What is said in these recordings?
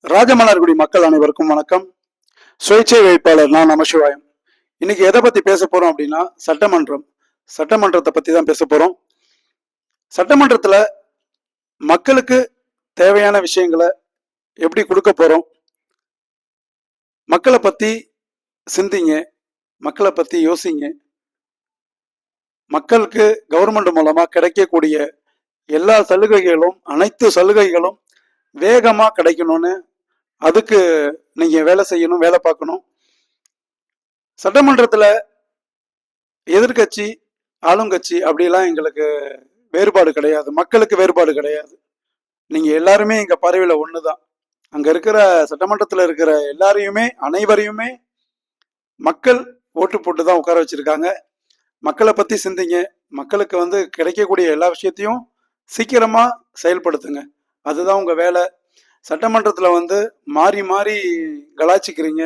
ராஜமன்னார்குடி மக்கள் அனைவருக்கும் வணக்கம். சுயேட்சை வேட்பாளர் நான் நமசிவாயம். இன்னைக்கு எதை பத்தி பேச போறோம் அப்படின்னா சட்டமன்றத்தை பத்தி தான் பேச போறோம். சட்டமன்றத்துல மக்களுக்கு தேவையான விஷயங்களை எப்படி கொடுக்க போறோம், மக்களை பத்தி சிந்திங்க, மக்களை பத்தி யோசிங்க. மக்களுக்கு கவர்மெண்ட் மூலமா கிடைக்கக்கூடிய எல்லா சலுகைகளும், அனைத்து சலுகைகளும் வேகமா கிடைக்கணும்னு அதுக்கு நீங்க வேலை செய்யணும், வேலை பார்க்கணும். சட்டமன்றத்துல எதிர்கட்சி ஆளுங்கட்சி அப்படிலாம் எங்களுக்கு வேறுபாடு கிடையாது, மக்களுக்கு வேறுபாடு கிடையாது. நீங்க எல்லாருமே எங்க பார்வையில ஒண்ணுதான். அங்க இருக்கிற சட்டமன்றத்துல இருக்கிற எல்லாரையுமே, அனைவரையுமே மக்கள் ஓட்டு போட்டு தான் உட்கார வச்சிருக்காங்க. மக்களை பத்தி சிந்திங்க. மக்களுக்கு கிடைக்கக்கூடிய எல்லா விஷயத்தையும் சீக்கிரமா செயல்படுத்துங்க. அதுதான் உங்க வேலை. சட்டமன்றத்துல மாறி மாறி கலாச்சிக்கிறீங்க.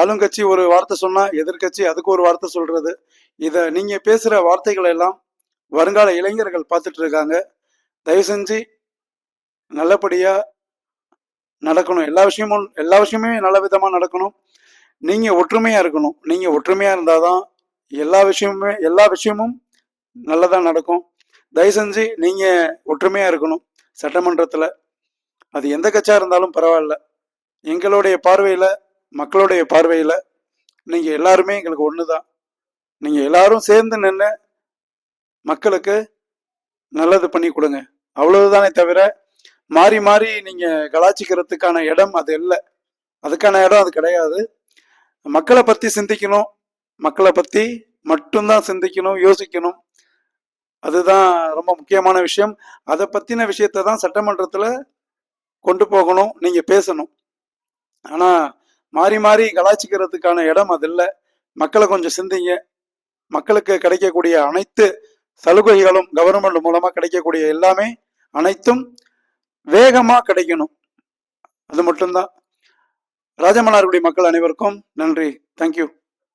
ஆளுங்கட்சி ஒரு வார்த்தை சொன்னா எதிர்கட்சி அதுக்கு ஒரு வார்த்தை சொல்றது. இத நீங்க பேசுற வார்த்தைகள் எல்லாம் வருங்கால இளைஞர்கள் பார்த்துட்டு இருக்காங்க. தயவு செஞ்சு நல்லபடியா நடக்கணும். எல்லா விஷயமுமே நல்ல விதமா நடக்கணும். நீங்க ஒற்றுமையா இருக்கணும். நீங்க ஒற்றுமையா இருந்தாதான் எல்லா விஷயமும் நல்லதா நடக்கும். தயவு செஞ்சு நீங்க ஒற்றுமையா இருக்கணும். சட்டமன்றத்துல அது எந்த கட்சியா இருந்தாலும் பரவாயில்ல. எங்களுடைய பார்வையில, மக்களுடைய பார்வையில நீங்க எல்லாருமே எங்களுக்கு ஒண்ணுதான். நீங்க எல்லாரும் சேர்ந்து நின்று மக்களுக்கு நல்லது பண்ணி கொடுங்க. அவ்வளவுதானே தவிர மாறி மாறி நீங்க கலாச்சிக்கிறதுக்கான இடம் அது இல்லை. அதுக்கான இடம் அது கிடையாது. மக்களை பத்தி சிந்திக்கணும். மக்களை பத்தி மட்டும்தான் சிந்திக்கணும், யோசிக்கணும். அதுதான் ரொம்ப முக்கியமான விஷயம். அதை பத்தின விஷயத்தை தான் சட்டமன்றத்துல கொண்டு போகணும், நீங்க பேசணும். ஆனா மாறி மாறி கலாச்சிக்கிறதுக்கான இடம் அது இல்லை. மக்களை கொஞ்சம் சிந்திங்க. மக்களுக்கு கிடைக்கக்கூடிய அனைத்து சலுகைகளும், கவர்மெண்ட் மூலமா கிடைக்கக்கூடிய எல்லாமே அனைத்தும் வேகமா கிடைக்கணும். அது மட்டும்தான். ராஜமன்னார்குடி மக்கள் அனைவருக்கும் நன்றி. தேங்க்யூ.